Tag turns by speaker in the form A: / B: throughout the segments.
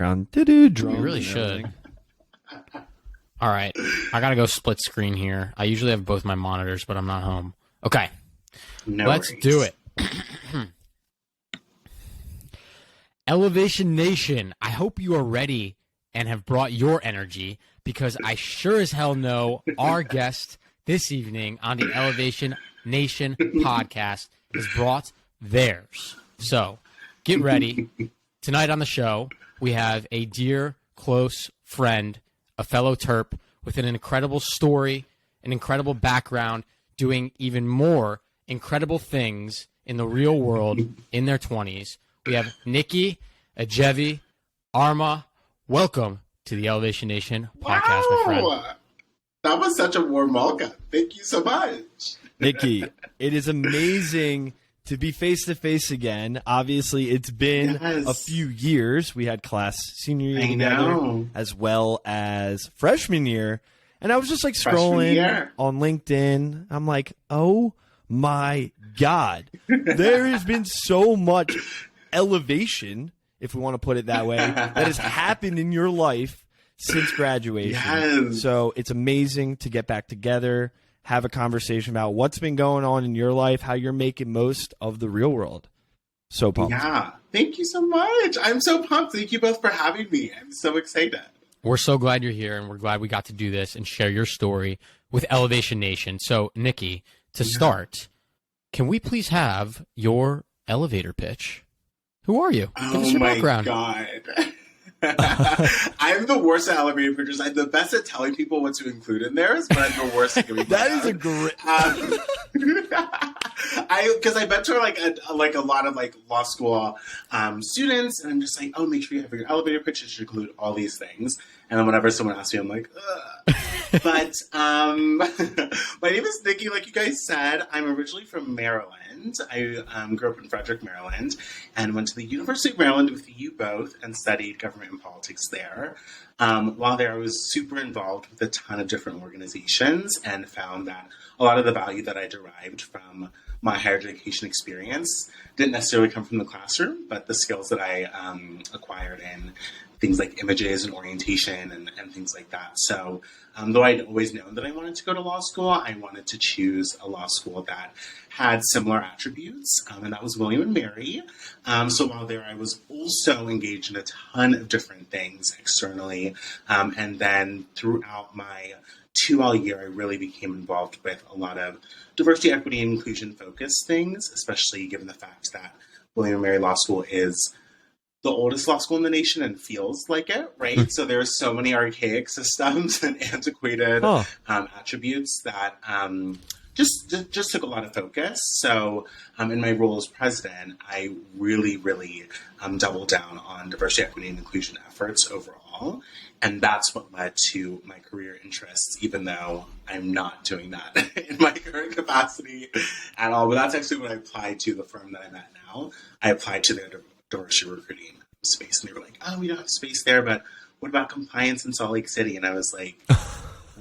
A: background. Drums.
B: We really should. All right. I got to go split screen here. I usually have both my monitors, but I'm not home. Okay. Let's do it. Elevation Nation, I hope you are ready and have brought your energy, because I sure as hell know our guest this evening on the Elevation Nation podcast has brought theirs. So get ready. Tonight on the show, we have a dear, close friend, a fellow Terp with an incredible story, an incredible background, doing even more incredible things in the real world in their 20s. We have Nicky Agyevi-Armah. Welcome to the Elevation Nation podcast, my friend.
C: That was such a warm welcome. Thank you so much.
A: Nicky, it is amazing to be face-to-face again. Obviously, it's been a few years. We had class senior year together, as well as freshman year. And I was just like scrolling on LinkedIn. I'm like, oh my God. There has been so much elevation, if we want to put it that way, that has happened in your life since graduation.
C: Yes.
A: So it's amazing to get back together, have a conversation about what's been going on in your life, how you're making most of the real world. So pumped.
C: Yeah. Thank you so much. I'm so pumped. Thank you both for having me. I'm so excited.
B: We're so glad you're here, and we're glad we got to do this and share your story with Elevation Nation. So, Nicky, to start, can we please have your elevator pitch? Who are you? Give us your background.
C: God. I'm the worst at elevator pitches. I'm the best at telling people what to include in theirs, but I'm the worst at giving
A: That is a great...
C: Because I mentor like a lot of like law school students, and I'm just like, oh, make sure you have your elevator pitch. It should include all these things. And then whenever someone asks me, I'm like, ugh. But my name is Nicky. Like you guys said, I'm originally from Maryland. I grew up in Frederick, Maryland, and went to the University of Maryland with you both and studied government and politics there. While there, I was super involved with a ton of different organizations and found that a lot of the value that I derived from my higher education experience didn't necessarily come from the classroom, but the skills that I acquired in things like images and orientation and things like that. So though I'd always known that I wanted to go to law school, I wanted to choose a law school that had similar attributes, and that was William and Mary. So while there, I was also engaged in a ton of different things externally. And then throughout my 2L year, I really became involved with a lot of diversity, equity, and inclusion focused things, especially given the fact that William and Mary Law School is the oldest law school in the nation and feels like it, right? So there are so many archaic systems and antiquated attributes that just took a lot of focus. So in my role as president, I really doubled down on diversity, equity, and inclusion efforts overall. And that's what led to my career interests, even though I'm not doing that in my current capacity at all. But that's actually what I applied to the firm that I'm at now. I applied to their diversity recruiting space, and they were like, oh, we don't have space there, but what about compliance in Salt Lake City? And I was like,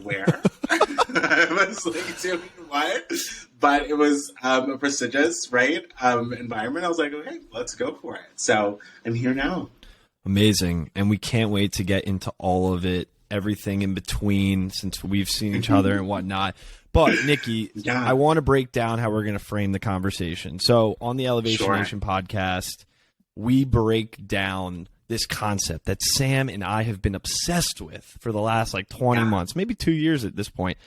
C: where? I was like, doing what? But it was a prestigious, right, environment. I was like, okay, let's go for it. So I'm here now.
A: Amazing. And we can't wait to get into all of it, everything in between, since we've seen each other and whatnot. But, Nicky, I want to break down how we're going to frame the conversation. So on the Elevation Nation podcast, we break down this concept that Sam and I have been obsessed with for the last 20 months, maybe 2 years at this point.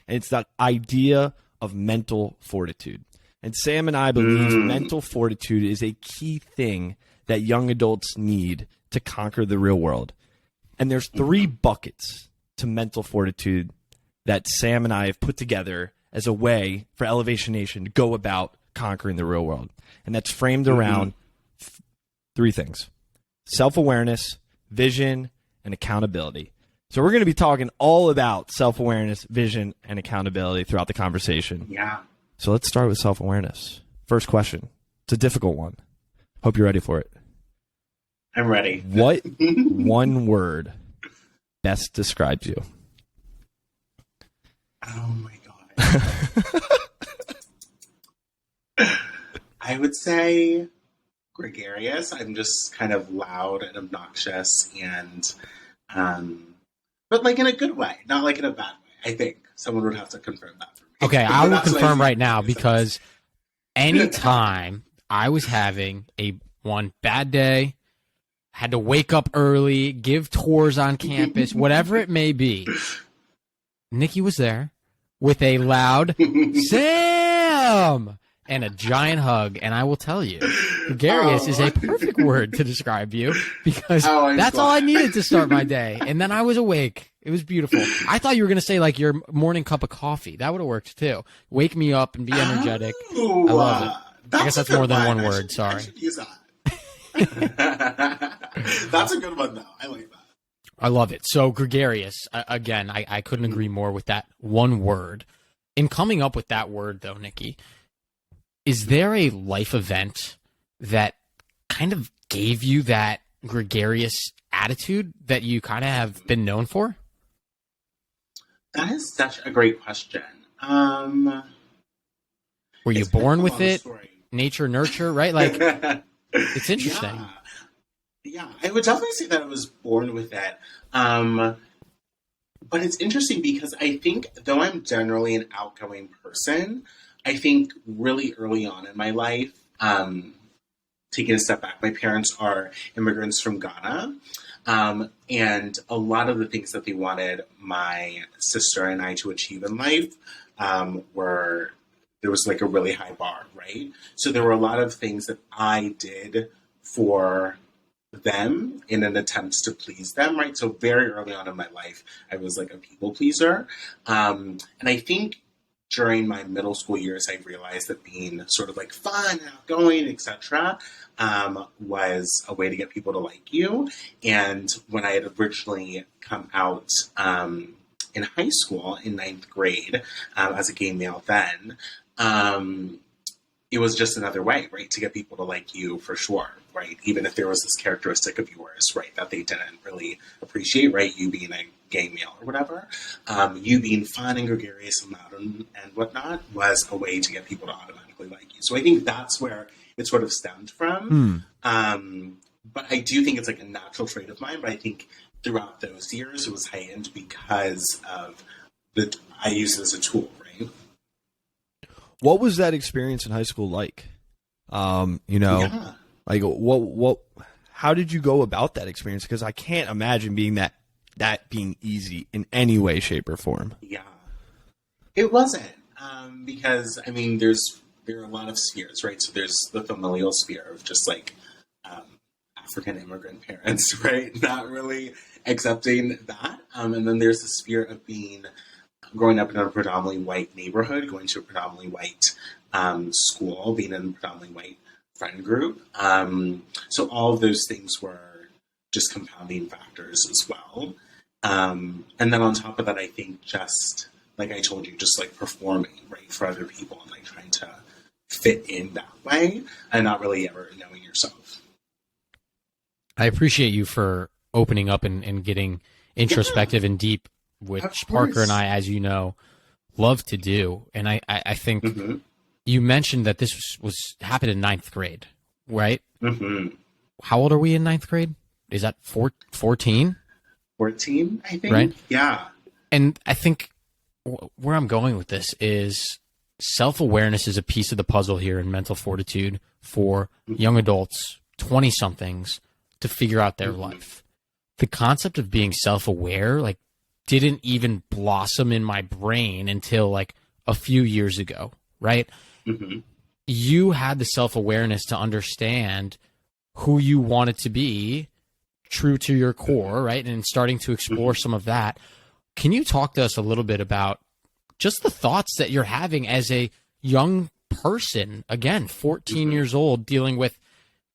A: And it's the idea of mental fortitude. And Sam and I believe mental fortitude is a key thing that young adults need to conquer the real world. And there's 3 buckets to mental fortitude that Sam and I have put together as a way for Elevation Nation to go about conquering the real world. And that's framed around 3 things: self-awareness, vision, and accountability. So we're going to be talking all about self-awareness, vision, and accountability throughout the conversation.
C: Yeah.
A: So let's start with self-awareness. First question. It's a difficult one. Hope you're ready for it.
C: I'm ready.
A: What one word best describes you?
C: Oh my God. I would say gregarious. I'm just kind of loud and obnoxious and, but like in a good way, not like in a bad way. I think someone would have to confirm that for me.
B: Okay, I will
C: That's what
B: confirm
C: I
B: right now, because anytime I was having one bad day, had to wake up early, give tours on campus, whatever it may be, Nicky was there with a loud Sam and a giant hug. And I will tell you, gregarious is a perfect word to describe you, because that's all I needed to start my day. And then I was awake. It was beautiful. I thought you were going to say like your morning cup of coffee. That would have worked too. Wake me up and be energetic. I love it. I guess that's more than one word. Sorry.
C: Use that. That's a good one, though. I like that.
B: I love it. So gregarious, again, I couldn't agree more with that one word. In coming up with that word, though, Nicky, is there a life event that kind of gave you that gregarious attitude that you kind of have been known for?
C: That is such a great question.
B: Were you born with it? Nature, nurture, right? Like, it's interesting.
C: Yeah, I would definitely say that I was born with it. But it's interesting because I think, though I'm generally an outgoing person, I think really early on in my life, taking a step back, my parents are immigrants from Ghana. And a lot of the things that they wanted my sister and I to achieve in life there was like a really high bar, right? So there were a lot of things that I did for them in an attempt to please them, right? So very early on in my life, I was like a people pleaser. And I think during my middle school years, I realized that being sort of like fun and outgoing, etc., was a way to get people to like you. And when I had originally come out in high school in 9th grade as a gay male then, it was just another way, right, to get people to like you for sure, right? Even if there was this characteristic of yours, right, that they didn't really appreciate, right, you being a gay male or whatever, you being fun and gregarious and loud and whatnot was a way to get people to automatically like you. So I think that's where it sort of stemmed from. But I do think it's like a natural trait of mine, but I think throughout those years it was heightened because of I used it as a tool, right?
A: What was that experience in high school like? Like how did you go about that experience? Because I can't imagine that being easy in any way, shape, or form.
C: Yeah, it wasn't. Because I mean, there are a lot of spheres, right? So there's the familial sphere of just like African immigrant parents, right? Not really accepting that. And then there's the sphere of growing up in a predominantly white neighborhood, going to a predominantly white school, being in a predominantly white friend group. So all of those things were just compounding factors as well. And then on top of that, I think just, like I told you, just like performing, right, for other people and like trying to fit in that way and not really ever knowing yourself.
B: I appreciate you for opening up and getting introspective and deep, which Parker and I, as you know, love to do. And I think you mentioned that this happened in 9th grade, right? How old are we in 9th grade? Is that 14?
C: 14, I think.
B: Right?
C: Yeah.
B: And I think where I'm going with this is self-awareness is a piece of the puzzle here in mental fortitude for young adults, 20-somethings, to figure out their life. The concept of being self-aware, like, didn't even blossom in my brain until like a few years ago, right? You had the self-awareness to understand who you wanted to be, true to your core, right? And starting to explore some of that. Can you talk to us a little bit about just the thoughts that you're having as a young person, again, 14 years old, dealing with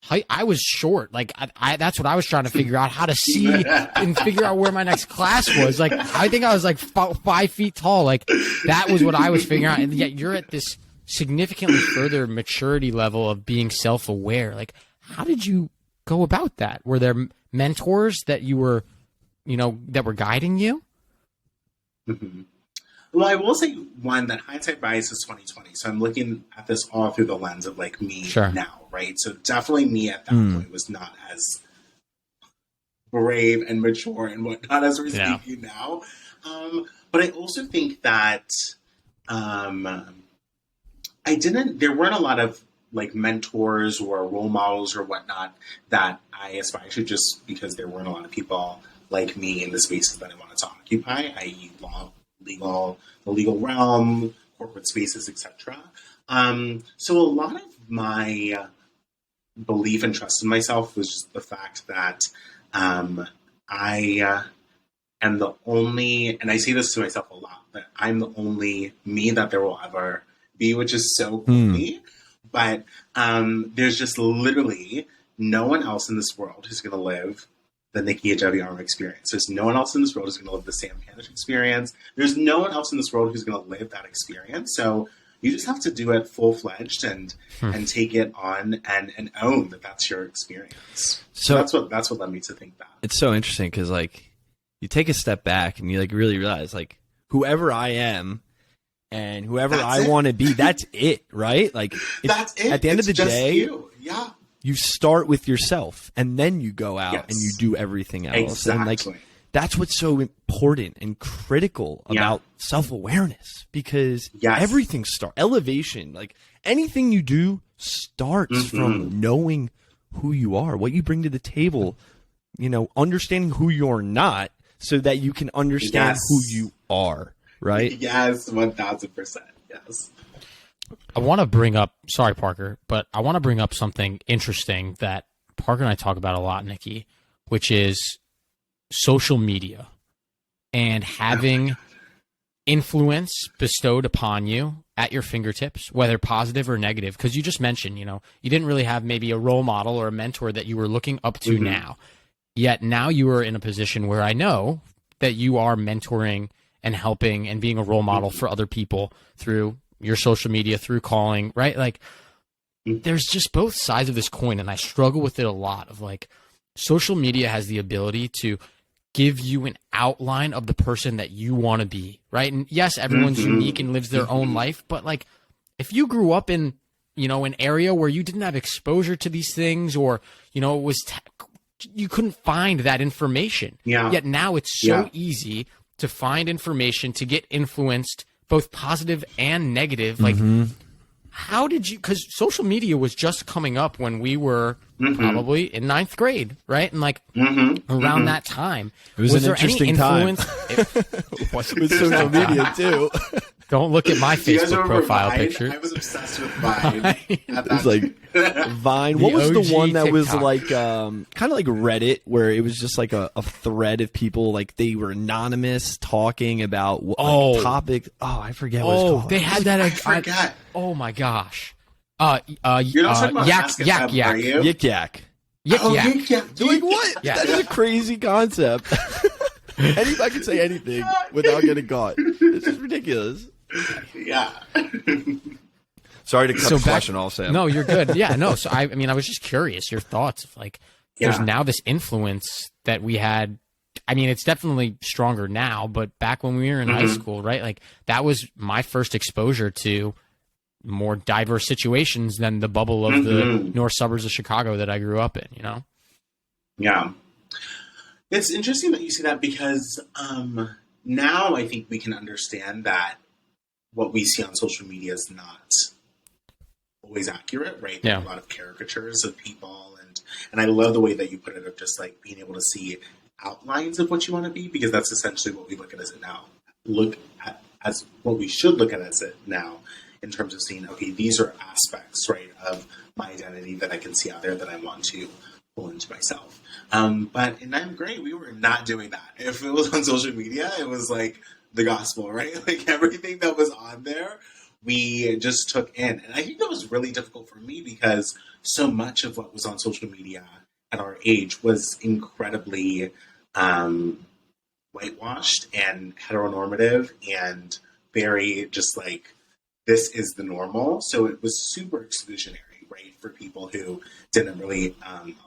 B: I was short. Like that's what I was trying to figure out, how to see and figure out where my next class was. Like, I think I was like 5 feet tall. Like that was what I was figuring out. And yet you're at this significantly further maturity level of being self-aware. Like, how did you go about that? Were there mentors that you were, that were guiding you?
C: Well, I will say one that hindsight bias is 2020. So I'm looking at this all through the lens of like me now, right? So definitely me at that point was not as brave and mature and whatnot as we're speaking now. But I also think that there weren't a lot of like mentors or role models or whatnot that I aspire to, just because there weren't a lot of people like me in the spaces that I wanted to occupy, i.e. law, the legal realm, corporate spaces, etc. So a lot of my belief and trust in myself was just the fact that I am the only, and I say this to myself a lot, that I'm the only me that there will ever be, which is so goofy. But there's just literally no one else in this world who's going to live the Nicky Agyevi-Armah experience. There's no one else in this world who's going to live the Sam Panitch experience. There's no one else in this world who's going to live that experience. So you just have to do it full-fledged and take it on and own that that's your experience. So that's what led me to think that.
A: It's so interesting because like you take a step back and you like really realize like whoever I am and whoever I want to be, that's it, right? Like
C: that's it.
A: At the end of the day,
C: you
A: start with yourself and then you go out and you do everything else.
C: Exactly.
A: And like that's what's so important and critical about self-awareness, because everything elevation, like anything you do starts from knowing who you are, what you bring to the table, you know, understanding who you're not so that you can understand who you are, right?
C: Yes, 1000%. Yes.
B: I want to bring up, sorry, Parker, but I want to bring up something interesting that Parker and I talk about a lot, Nicky, which is social media and having influence bestowed upon you at your fingertips, whether positive or negative. Because you just mentioned, you know, you didn't really have maybe a role model or a mentor that you were looking up to now. Yet now you are in a position where I know that you are mentoring and helping and being a role model for other people through your social media, through calling, right? Like there's just both sides of this coin, and I struggle with it a lot of like social media has the ability to give you an outline of the person that you want to be, right? And yes, everyone's unique and lives their own life, but like if you grew up in, you know, an area where you didn't have exposure to these things, or, you know, it was you couldn't find that information. Yet now it's so easy to find information, to get influenced, both positive and negative. Like, how did you, because social media was just coming up when we were probably in ninth grade, right? And like around that time,
A: was an
B: there
A: interesting
B: any influence?
A: With social media too.
B: Don't look at my Facebook profile
C: Vine?
B: picture.
C: I was obsessed with Vine.
A: It was like Vine. What was the one that was like kind of like Reddit, where it was just like a thread of people, like they were anonymous talking about like, topic. Oh, I forget what it's called.
B: They had that.
C: I forgot.
B: Oh my gosh.
C: You're not talking about
B: Yak.
A: Yik Yak.
C: Yik Yak.
A: Like what?
B: Yeah.
A: That is a crazy concept. I can say anything without getting caught. It's just ridiculous.
C: Yeah.
A: Sorry to cut the question off, Sam.
B: No, you're good. Yeah, no. So I mean, I was just curious your thoughts of like, there's now this influence that we had. I mean, it's definitely stronger now, but back when we were in high school, right? Like that was my first exposure to more diverse situations than the bubble of the north suburbs of Chicago that I grew up in, you know?
C: Yeah. It's interesting that you say that, because now I think we can understand that what we see on social media is not always accurate, right? There are a lot of caricatures of people, and I love the way that you put it, of just like being able to see outlines of what you want to be, because that's essentially what we look at as it now. Look at as what we should look at as it now, in terms of seeing, okay, these are aspects, right, of my identity that I can see out there that I want to pull into myself. But in ninth grade, we were not doing that. If it was on social media, it was like the gospel, right? Like everything that was on there, we just took in. And I think that was really difficult for me, because so much of what was on social media at our age was incredibly whitewashed and heteronormative and very just like, this is the normal. So it was super exclusionary, right, for people who didn't really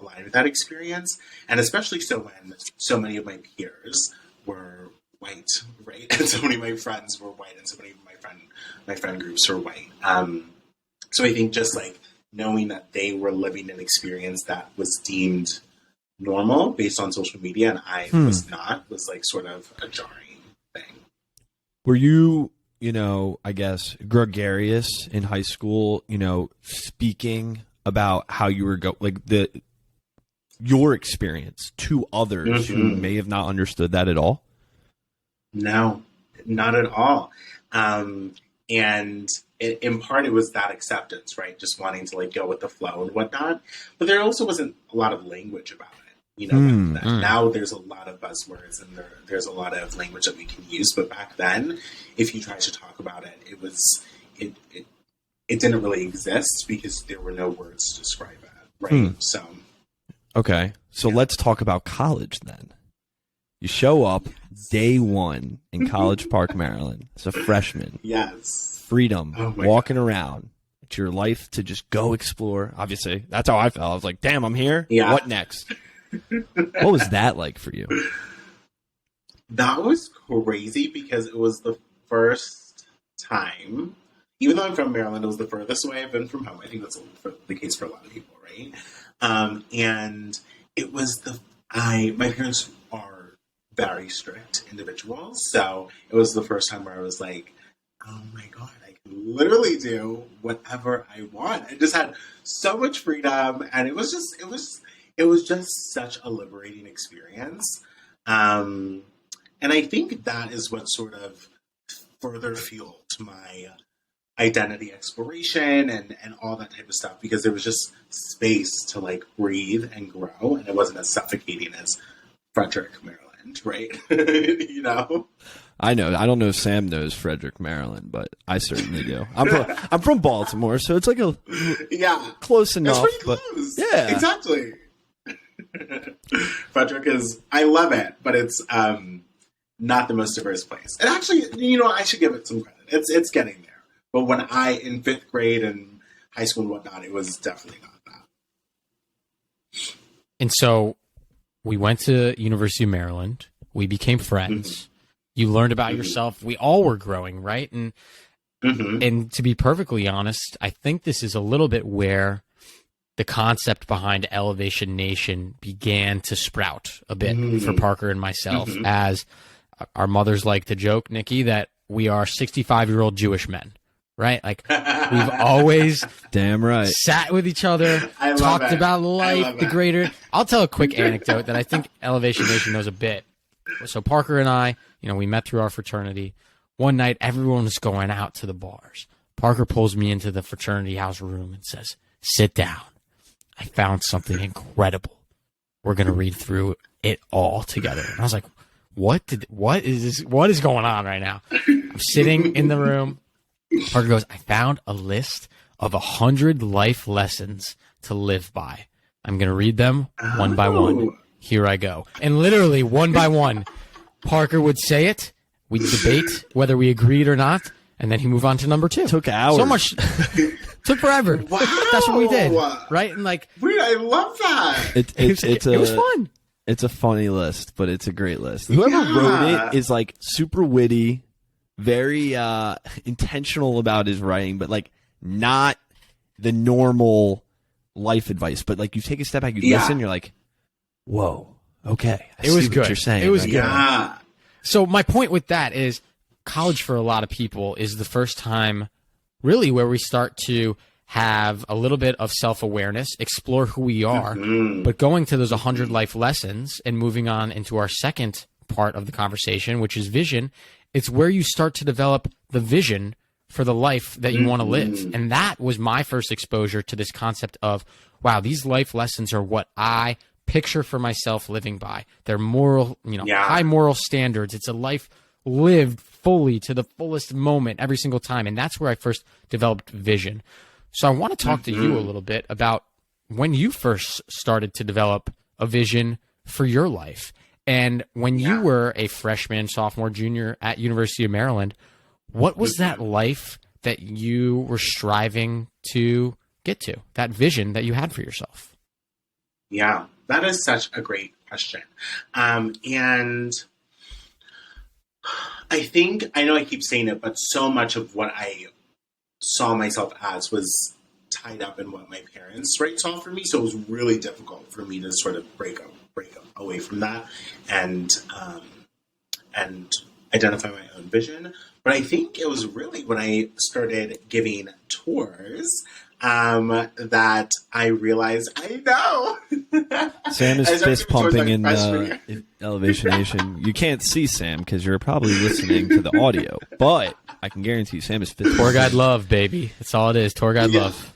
C: align with that experience. And especially so when so many of my peers were white, right? And so many of my friends were white, and so many of my friend groups were white. So I think just like knowing that they were living an experience that was deemed normal based on social media, and I was not, was like sort of a jarring thing.
A: Were you, I guess, gregarious in high school, speaking about how you were your experience to others who may have not understood that at all?
C: No, not at all. And in part, it was that acceptance, right? Just wanting to like go with the flow and whatnot. But there also wasn't a lot of language about it. Now there's a lot of buzzwords and there's a lot of language that we can use. But back then, if you tried to talk about it, it didn't really exist because there were no words to describe it, right? So,
A: okay, so let's talk about college then. You show up day one in College Park, Maryland, as a freshman.
C: Yes,
A: freedom, walking around. It's your life to just go explore. Obviously, that's how I felt. I was like, "Damn, I'm here.
C: Yeah.
A: What next?" What was that like for you?
C: That was crazy because it was the first time, even though I'm from Maryland, it was the furthest away I've been from home. I think that's the case for a lot of people, right? And it was my parents are very strict individuals, so it was the first time where I was like, oh my God, I can literally do whatever I want. I just had so much freedom, and it was just such a liberating experience. And I think that is what sort of further fueled my identity exploration and all that type of stuff, because there was just space to like breathe and grow, and it wasn't as suffocating as Frederick, Maryland, right?
A: I know. I don't know if Sam knows Frederick, Maryland, but I certainly do. I'm from Baltimore, so it's like close enough.
C: It's pretty close.
A: But yeah,
C: exactly. Frederick I love it, but it's not the most diverse place. And actually, I should give it some credit. It's getting there. But when in 5th grade and high school and whatnot, it was definitely not that.
B: And so we went to University of Maryland. We became friends. You learned about yourself. We all were growing, right? And and to be perfectly honest, I think this is a little bit where the concept behind Elevation Nation began to sprout a bit for Parker and myself, as our mothers like to joke, Nikki, that we are 65-year-old Jewish men, right? Like we've always
A: damn right
B: sat with each other, talked about life, the greater. I'll tell a quick anecdote that I think Elevation Nation knows a bit. So Parker and I, we met through our fraternity. One night, everyone was going out to the bars. Parker pulls me into the fraternity house room and says, "Sit down. I found something incredible. We're going to read through it all together." And I was like, what is this? What is going on right now? I'm sitting in the room. Parker goes, "I found a list of 100 life lessons to live by. I'm going to read them one by one. Here I go." And literally one by one, Parker would say it. We'd debate whether we agreed or not. And then he moved on to number 2.
A: Took hours.
B: So much. Took forever.
C: Wow.
B: That's what we did. Right? And like,
C: weird, I love that.
B: it was fun.
A: It's a funny list, but it's a great list. Whoever wrote it is like super witty, very intentional about his writing, but like not the normal life advice. But like you take a step back, you listen, you're like, whoa, okay.
B: It was good.
A: What you're saying.
B: It was
A: like,
B: good. Yeah. So my point with that is college for a lot of people is the first time really where we start to have a little bit of self-awareness, explore who we are, but going to those 100 life lessons and moving on into our second part of the conversation, which is vision, it's where you start to develop the vision for the life that you want to live. And that was my first exposure to this concept of, wow, these life lessons are what I picture for myself living by. They're moral, high moral standards. It's a life lived fully to the fullest moment every single time. And that's where I first developed vision. So I want to talk to you a little bit about when you first started to develop a vision for your life. And when you were a freshman, sophomore, junior at University of Maryland, what was that life that you were striving to get to, that vision that you had for yourself?
C: Yeah, that is such a great question. And I think, I know I keep saying it, but so much of what I saw myself as was tied up in what my parents saw for me. So it was really difficult for me to sort of break away from that and identify my own vision. But I think it was really when I started giving tours that I realized, I know.
A: Sam is fist pumping in Elevation Nation. You can't see Sam because you're probably listening to the audio, but I can guarantee you Sam is fist pumping.
B: Tour guide love, baby. That's all it is. Tour guide love.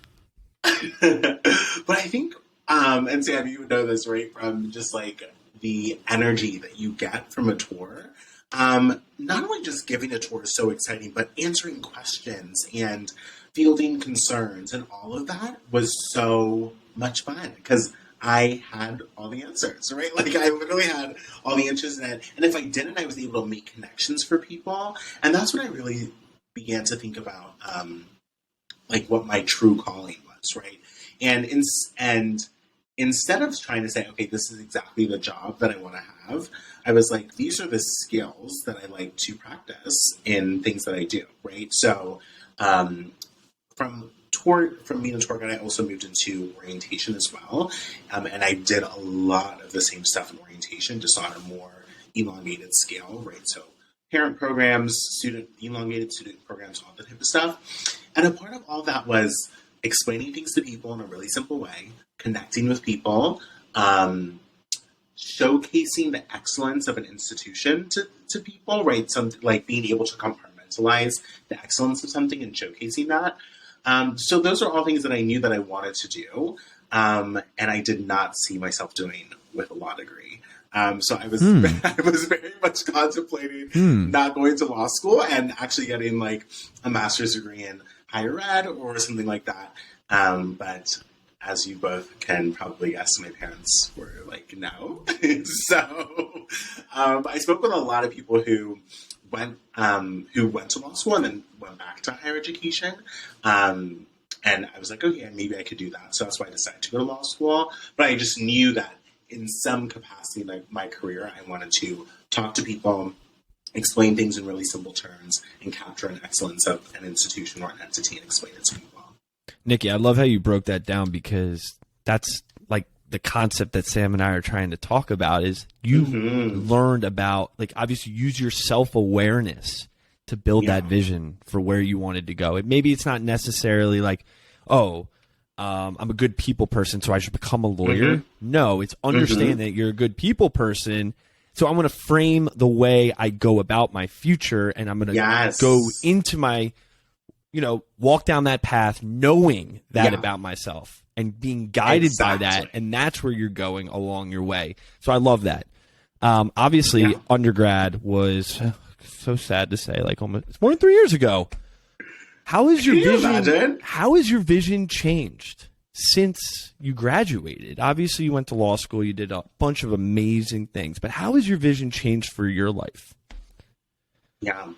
C: But I think, and Sam, you would know this, right, from just like the energy that you get from a tour. Not only just giving a tour is so exciting, but answering questions and fielding concerns and all of that was so much fun because I had all the answers, right? Like I literally had all the answers in it. And if I didn't, I was able to make connections for people. And that's when I really began to think about, like what my true calling was, right? And instead of trying to say, okay, this is exactly the job that I want to have, I was like, these are the skills that I like to practice in things that I do, right? So from being a tour guide, I also moved into orientation as well. And I did a lot of the same stuff in orientation, just on a more elongated scale, right? So parent programs, elongated student programs, all that type of stuff. And a part of all that was explaining things to people in a really simple way, connecting with people, showcasing the excellence of an institution to people, right? Like being able to compartmentalize the excellence of something and showcasing that. So those are all things that I knew that I wanted to do, and I did not see myself doing with a law degree. So I was I was very much contemplating not going to law school and actually getting like a master's degree in higher ed or something like that. But as you both can probably guess, my parents were like, no. So I spoke with a lot of people who went to law school and then went back to higher education. And I was like, okay, maybe I could do that. So that's why I decided to go to law school. But I just knew that in some capacity in my career, I wanted to talk to people, explain things in really simple terms, and capture an excellence of an institution or an entity and explain it to people.
A: Nicky, I love how you broke that down because that's like the concept that Sam and I are trying to talk about is you learned about, like, obviously use your self-awareness to build that vision for where you wanted to go. Maybe it's not necessarily like, oh, I'm a good people person, so I should become a lawyer. No, it's understand that you're a good people person. So I'm going to frame the way I go about my future, and I'm going to go into my, walk down that path knowing that about myself and being guided by that. And that's where you're going along your way. So I love that. Obviously, undergrad was so sad to say, like it's more than 3 years ago. How is your vision? How has your vision changed since you graduated? Obviously, you went to law school. You did a bunch of amazing things. But how has your vision changed for your life?
C: Yeah.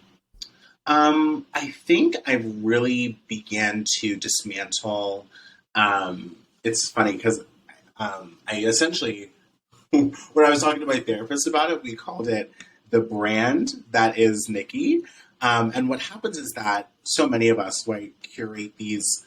C: I think I really began to dismantle. It's funny because I essentially, when I was talking to my therapist about it, we called it the brand that is Nicky. And what happens is that so many of us curate these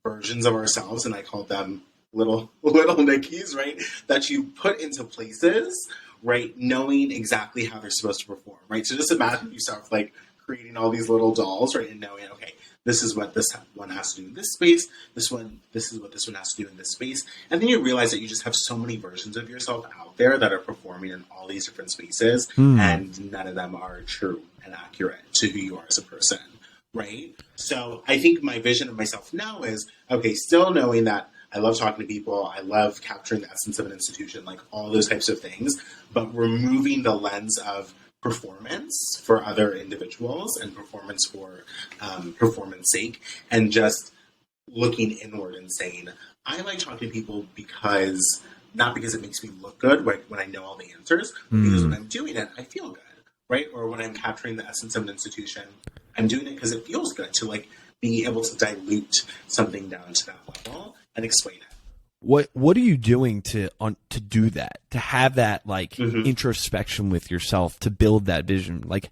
C: versions of ourselves, and I call them little Nickies, right? That you put into places, right? Knowing exactly how they're supposed to perform, right? So just imagine yourself like creating all these little dolls, right? And knowing, okay, this is what this one has to do in this space. This is what this one has to do in this space. And then you realize that you just have so many versions of yourself out there that are performing in all these different spaces, and none of them are true and accurate to who you are as a person, right? So I think my vision of myself now is, okay, still knowing that I love talking to people, I love capturing the essence of an institution, like all those types of things, but removing the lens of performance for other individuals and performance for performance sake, and just looking inward and saying, I like talking to people not because it makes me look good when I know all the answers, but because when I'm doing it, I feel good, right? Or when I'm capturing the essence of an institution, I'm doing it because it feels good to like be able to dilute something down to that level and explain it.
A: What are you doing to do that, to have that like introspection with yourself, to build that vision? Like,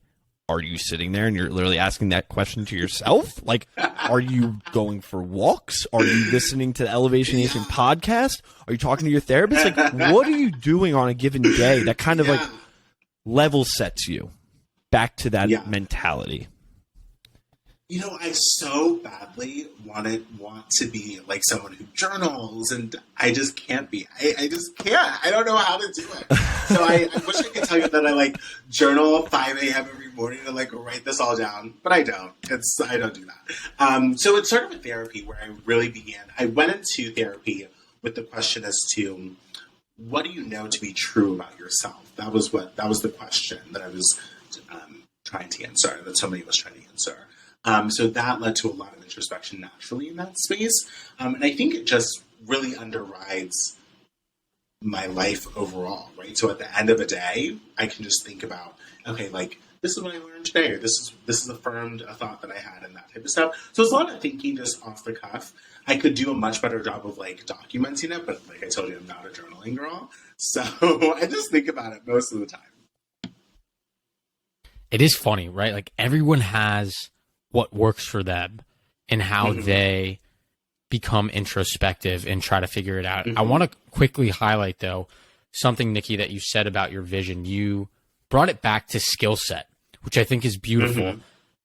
A: are you sitting there and you're literally asking that question to yourself? Like, are you going for walks? Are you listening to the Elevation Nation podcast? Are you talking to your therapist? Like, what are you doing on a given day that kind of like level sets you back to that mentality?
C: You know, I so badly want to be like someone who journals, and I just can't be. I just can't. I don't know how to do it. So I wish I could tell you that I like journal 5 a.m. every morning and like write this all down, but I don't. I don't do that. So it started with therapy, where I really began. I went into therapy with the question as to, what do you know to be true about yourself? That was the question that I was trying to answer, that somebody was trying to answer. So that led to a lot of introspection naturally in that space. And I think it just really underrides my life overall, right? So at the end of a day, I can just think about, okay, like, this is what I learned today, or this is affirmed a thought that I had, and that type of stuff. So it's a lot of thinking just off the cuff. I could do a much better job of like documenting it, but like I told you, I'm not a journaling girl. So I just think about it most of the time.
B: It is funny, right? Like, everyone has what works for them and how they become introspective and try to figure it out. I want to quickly highlight, though, something, Nicky, that you said about your vision. You brought it back to skill set, which I think is beautiful.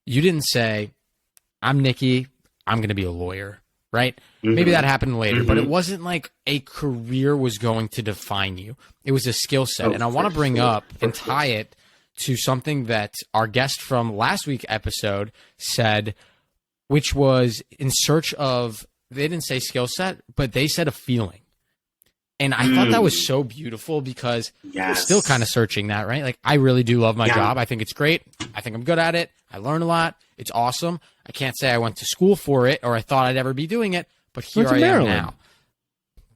B: You didn't say, I'm Nicky, I'm going to be a lawyer, right? Maybe that happened later, but it wasn't like a career was going to define you. It was a skill set. And I want to bring up and tie it to something that our guest from last week's episode said, which was in search of, they didn't say skill set, but they said a feeling. And I thought that was so beautiful, because we're still kind of searching that, right? Like, I really do love my job. I think it's great. I think I'm good at it. I learn a lot. It's awesome. I can't say I went to school for it or I thought I'd ever be doing it, but here I am now.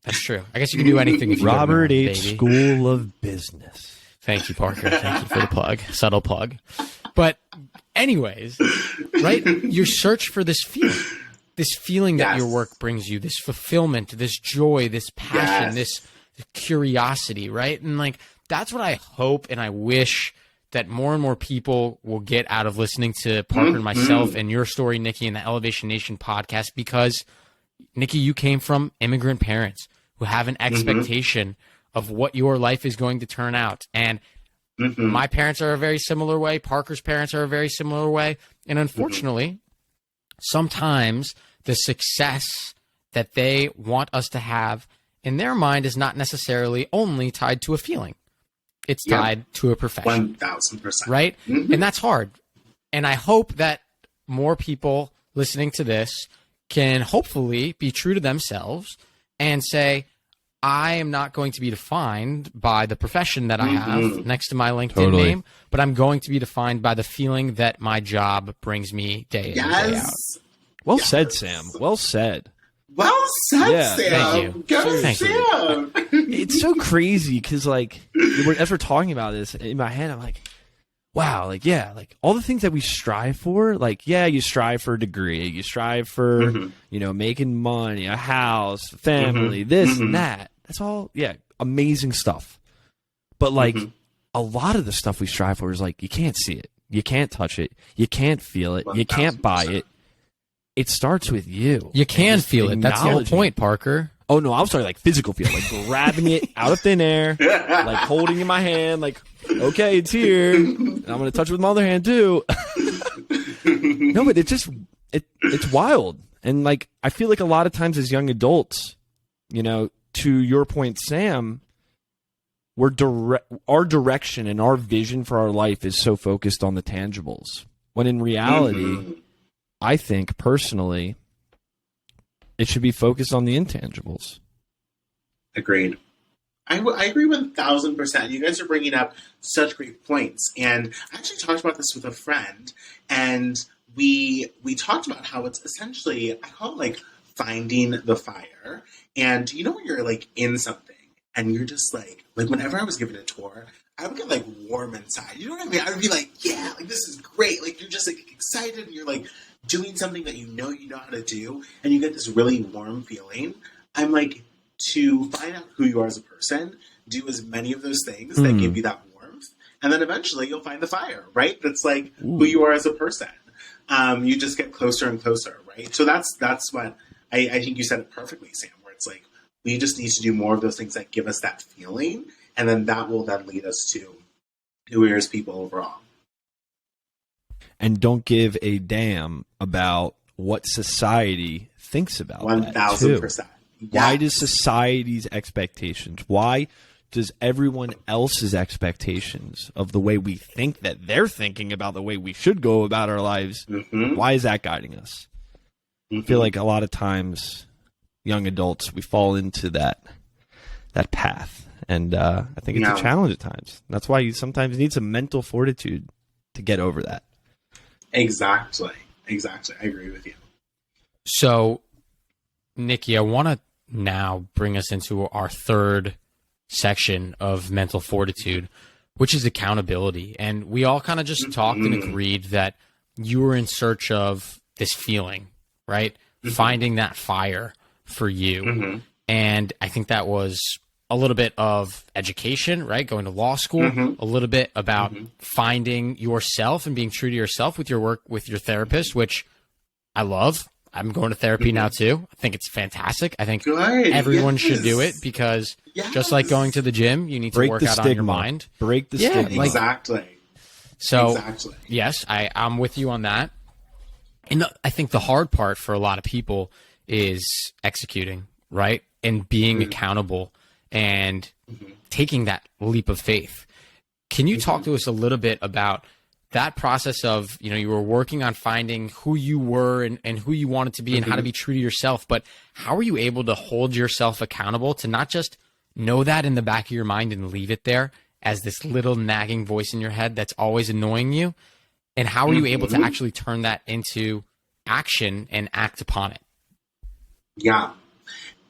B: That's true. I guess you can do anything if you
A: Robert H.
B: baby.
A: School of Business.
B: Thank you, Parker. Thank you for the plug. Subtle plug. But anyways, right? You search for this feeling that your work brings you, this fulfillment, this joy, this passion, this curiosity, right? And like, that's what I hope and I wish that more and more people will get out of listening to Parker and myself and your story, Nicky, and the Elevation Nation podcast, because Nicky, you came from immigrant parents who have an expectation of what your life is going to turn out. And my parents are a very similar way. Parker's parents are a very similar way. And unfortunately, sometimes the success that they want us to have in their mind is not necessarily only tied to a feeling. It's tied to a profession.
C: 1,000%.
B: Right? And that's hard. And I hope that more people listening to this can hopefully be true to themselves and say, I am not going to be defined by the profession that I have next to my LinkedIn name, but I'm going to be defined by the feeling that my job brings me day in and day out.
A: Well said, Sam. Well said.
C: Well said, Sam.
B: Thank you.
C: Go,
B: Thank
C: Sam.
A: It's so crazy because, like, as we're talking about this, in my head, I'm like, wow, like, yeah, like all the things that we strive for, like, yeah, you strive for a degree, you strive for, you know, making money, a house, family, this and that. That's all, amazing stuff. But, like, a lot of the stuff we strive for is, like, you can't see it, you can't touch it, you can't feel it, you can't buy it. It starts with you.
B: You can feel it. That's the whole point, Parker.
A: Oh, no, I was talking like physical feel, like grabbing it out of thin air, like holding it in my hand, like, okay, it's here. And I'm going to touch it with my other hand, too. No, but it's wild. And, like, I feel like a lot of times as young adults, you know, to your point, Sam, our direction and our vision for our life is so focused on the tangibles. When in reality, I think, personally, it should be focused on the intangibles.
C: Agreed. I agree 1,000%. You guys are bringing up such great points. And I actually talked about this with a friend, and we talked about how it's essentially, I call it like finding the fire. And you know when you're like in something and you're just like whenever I was given a tour, I would get like warm inside. You know what I mean? I would be like, yeah, like this is great. Like you're just like excited and you're like doing something that you know how to do, and you get this really warm feeling. I'm like, to find out who you are as a person, do as many of those things that give you that warmth, And then eventually you'll find the fire, right? That's like who you are as a person. You just get closer and closer, right? So that's what I think you said it perfectly, Sam, where it's like, we just need to do more of those things that give us that feeling. And then that will then lead us to who we are as people overall.
A: And don't give a damn about what society thinks about
C: 1,000%.
A: that. Why does society's expectations, why does everyone else's expectations of the way we think that they're thinking about the way we should go about our lives, why is that guiding us? I feel like a lot of times, young adults, we fall into that path. And I think it's a challenge at times. That's why you sometimes need some mental fortitude to get over that.
C: Exactly. I agree with you.
B: So, Nicky, I want to now bring us into our third section of mental fortitude, which is accountability. And we all kind of just talked and agreed that you were in search of this feeling, right? Finding that fire for you. And I think that was a little bit of education, right? Going to law school, a little bit about finding yourself and being true to yourself with your work with your therapist, which I love. I'm going to therapy now too. I think it's fantastic. I think everyone should do it because just like going to the gym, you need to work out on your mind.
A: Break the stigma.
C: Exactly.
B: So yes, I'm with you on that. And I think the hard part for a lot of people is executing, right? And being accountable and taking that leap of faith. Can you talk to us a little bit about that process of, you were working on finding who you were and who you wanted to be and how to be true to yourself, but how were you able to hold yourself accountable to not just know that in the back of your mind and leave it there as this little nagging voice in your head that's always annoying you? And how are you able to actually turn that into action and act upon it?
C: Yeah.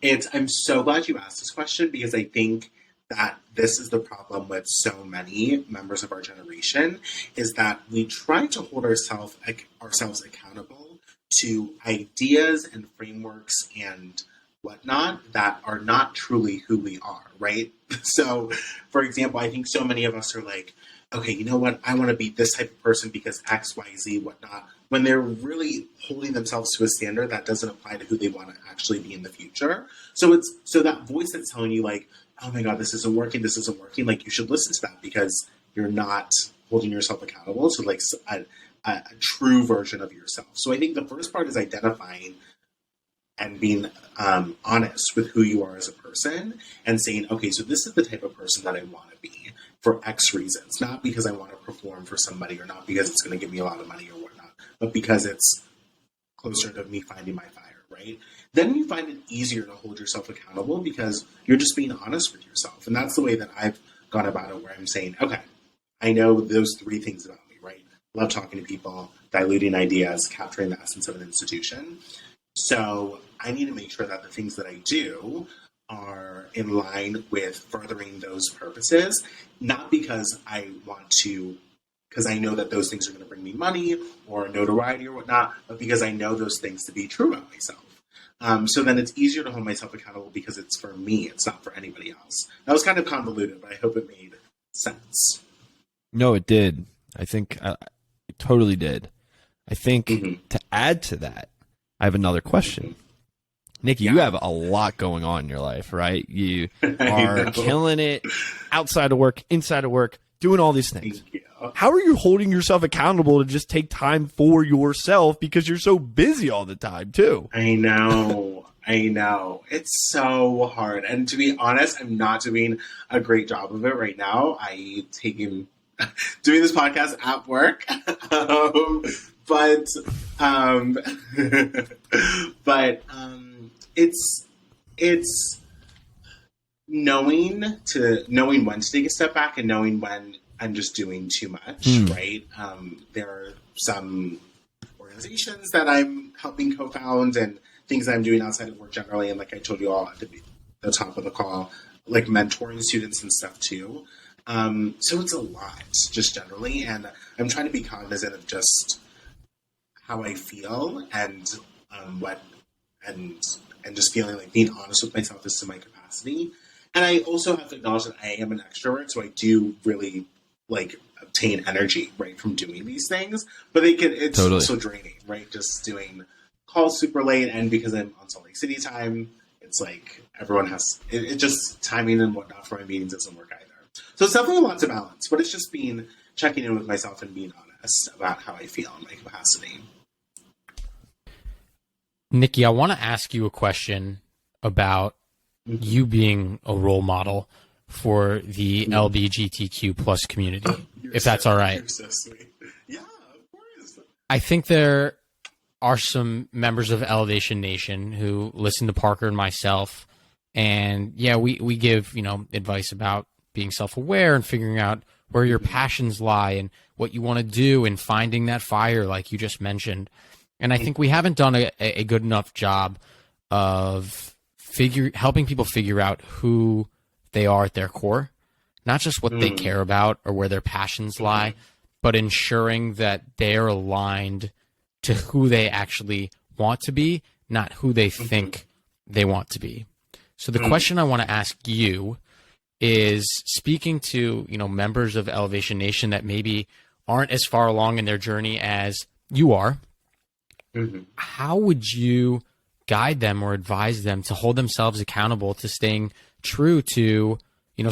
C: I'm so glad you asked this question because I think that this is the problem with so many members of our generation is that we try to hold ourselves accountable to ideas and frameworks and whatnot that are not truly who we are, right? So, for example, I think so many of us are like, okay, you know what? I want to be this type of person because X, Y, Z, whatnot. When they're really holding themselves to a standard that doesn't apply to who they want to actually be in the future. So that voice that's telling you like, oh my God, this isn't working. Like you should listen to that because you're not holding yourself accountable to like a true version of yourself. So I think the first part is identifying and being honest with who you are as a person and saying, okay, so this is the type of person that I want to be for X reasons, not because I want to perform for somebody or not because it's going to give me a lot of money or whatnot, but because it's closer to me finding my fire, right? Then you find it easier to hold yourself accountable because you're just being honest with yourself. And that's the way that I've gone about it, where I'm saying, okay, I know those three things about me, right? Love talking to people, diluting ideas, capturing the essence of an institution. So I need to make sure that the things that I do are in line with furthering those purposes, not because I want to, because I know that those things are going to bring me money or notoriety or whatnot, but because I know those things to be true about myself. So then it's easier to hold myself accountable because it's for me. It's not for anybody else. That was kind of convoluted, but I hope it made sense.
A: No, it did. I think it totally did. I think to add to that, I have another question. Nicky, you have a lot going on in your life, right? You are killing it outside of work, inside of work, doing all these things. How are you holding yourself accountable to just take time for yourself because you're so busy all the time, too?
C: I know. It's so hard. And to be honest, I'm not doing a great job of it right now. I taking doing this podcast at work. It's knowing when to take a step back and knowing when I'm just doing too much, right? There are some organizations that I'm helping co-found and things that I'm doing outside of work generally. And like I told you all at the top of the call, like mentoring students and stuff too. So it's a lot just generally. And I'm trying to be cognizant of just how I feel and just feeling like being honest with myself as to my capacity. And I also have to acknowledge that I am an extrovert, so I do really like obtain energy, right, from doing these things. But it's
A: Totally.
C: also draining, right? Just doing calls super late, and because I'm on Salt Lake City time, it's like everyone has it just timing and whatnot for my meetings doesn't work either. So it's definitely a lot to balance, but it's just checking in with myself and being honest about how I feel in my capacity.
B: Nicky, I want to ask you a question about you being a role model for the LBGTQ plus community, if that's all right.
C: You're so sweet. Yeah, of course.
B: I think there are some members of Elevation Nation who listen to Parker and myself, and yeah, we give, advice about being self-aware and figuring out where your passions lie and what you want to do and finding that fire like you just mentioned. And I think we haven't done a good enough job of helping people figure out who they are at their core, not just what they care about or where their passions lie, but ensuring that they're aligned to who they actually want to be, not who they think they want to be. So the question I want to ask you is, speaking to, members of Elevation Nation that maybe aren't as far along in their journey as you are, how would you guide them or advise them to hold themselves accountable to staying true to,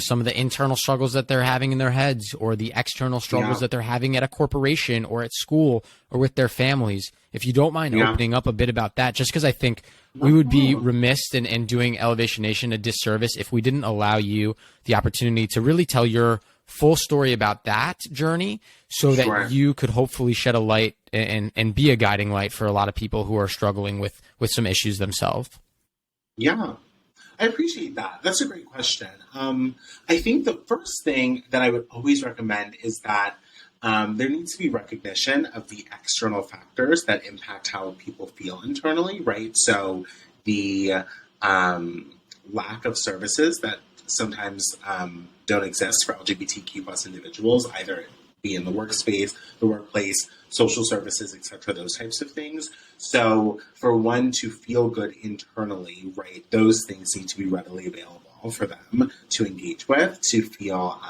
B: some of the internal struggles that they're having in their heads, or the external struggles that they're having at a corporation or at school or with their families? If you don't mind opening up a bit about that, just because I think we would be remiss in doing Elevation Nation a disservice if we didn't allow you the opportunity to really tell your full story about that journey, so that you could hopefully shed a light and be a guiding light for a lot of people who are struggling with some issues themselves.
C: Yeah, I appreciate that. That's a great question. I think the first thing that I would always recommend is that there needs to be recognition of the external factors that impact how people feel internally, right? So the lack of services that sometimes don't exist for LGBTQ plus individuals, either be in the workspace, the workplace, social services, etc., those types of things. So for one to feel good internally, right, those things need to be readily available for them to engage with, to feel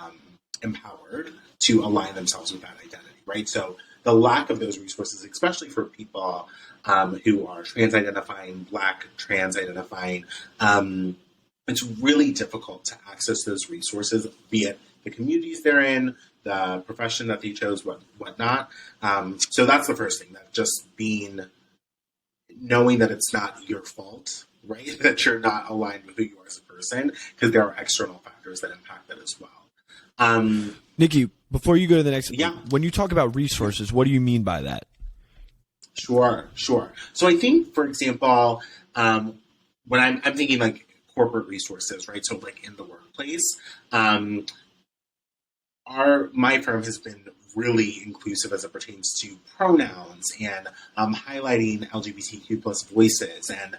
C: empowered, to align themselves with that identity, right? So the lack of those resources, especially for people who are trans-identifying, Black trans-identifying, it's really difficult to access those resources, be it the communities they're in, the profession that they chose, whatnot. So that's the first thing, that just knowing that it's not your fault, right? That you're not aligned with who you are as a person, because there are external factors that impact that as well.
A: Nicky, before you go to the next, when you talk about resources, what do you mean by that?
C: Sure. So I think, for example, when I'm thinking like corporate resources, right? So like in the workplace, my firm has been really inclusive as it pertains to pronouns and highlighting LGBTQ plus voices and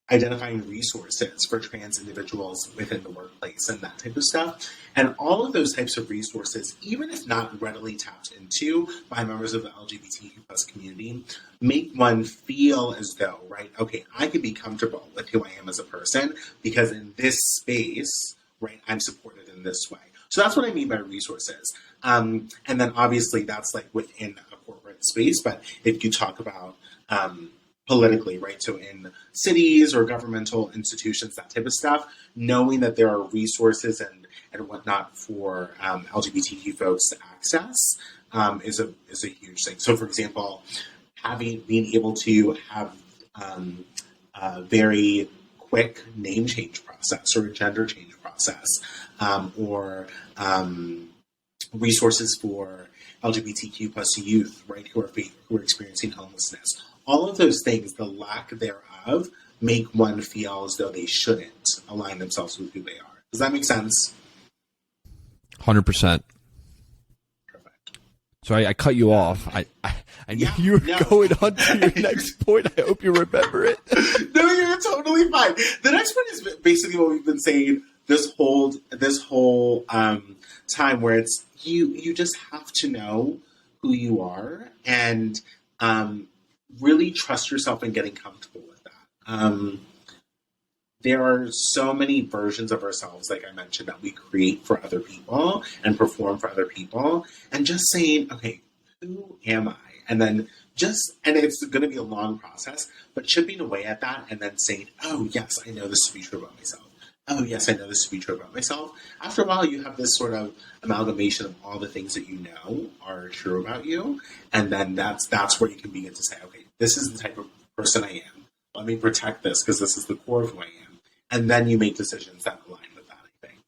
C: identifying resources for trans individuals within the workplace and that type of stuff. And all of those types of resources, even if not readily tapped into by members of the LGBTQ plus community, make one feel as though, right, okay, I can be comfortable with who I am as a person because in this space, right, I'm supported in this way. So that's what I mean by resources. And then obviously that's like within a corporate space, but if you talk about politically, right, so in cities or governmental institutions, that type of stuff, knowing that there are resources and whatnot for LGBTQ folks to access is a huge thing. So for example, being able to have a very quick name change process or a gender change process, or resources for LGBTQ plus youth, right, who are experiencing homelessness. All of those things, the lack thereof, make one feel as though they shouldn't align themselves with who they are. Does that make sense?
A: 100%.
C: Perfect.
A: So I cut you off. I knew you were going on to your next point. I hope you remember it.
C: No, you're totally fine. The next one is basically what we've been saying this whole time, where it's you just have to know who you are and really trust yourself in getting comfortable with that. there are so many versions of ourselves, like I mentioned, that we create for other people and perform for other people. And just saying, okay, who am I? And then and it's going to be a long process, but chipping away at that and then saying, oh, yes, I know this to be true about myself. Oh, yes, I know this to be true about myself. After a while, you have this sort of amalgamation of all the things that you know are true about you. And then that's where you can begin to say, okay, this is the type of person I am. Let me protect this because this is the core of who I am. And then you make decisions that align with that, I think.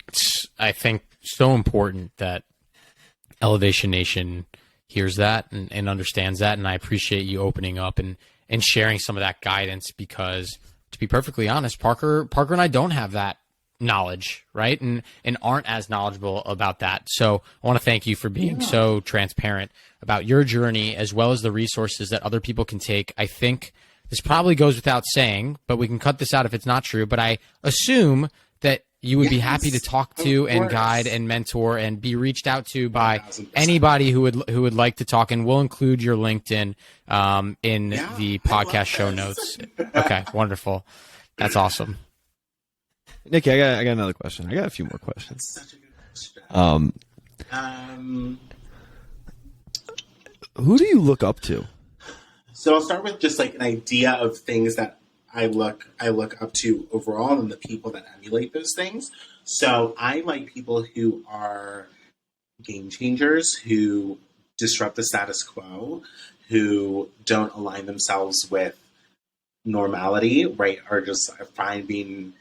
B: It's, I think, so important that Elevation Nation hears that and understands that. And I appreciate you opening up and sharing some of that guidance because, to be perfectly honest, Parker and I don't have that knowledge, right? And aren't as knowledgeable about that. So I want to thank you for being so transparent about your journey as well as the resources that other people can take. I think this probably goes without saying, but we can cut this out if it's not true. But I assume that you would be happy to talk to and guide and mentor and be reached out to by
C: 1000%.
B: Anybody who would like to talk. And we'll include your LinkedIn in the podcast show notes. Okay, wonderful. That's awesome.
A: Nicky, I got another question. I got a few more questions.
C: That's such a good question.
A: Who do you look up to?
C: So I'll start with just like an idea of things that I look up to overall and the people that emulate those things. So I like people who are game changers, who disrupt the status quo, who don't align themselves with normality, right? Or just find being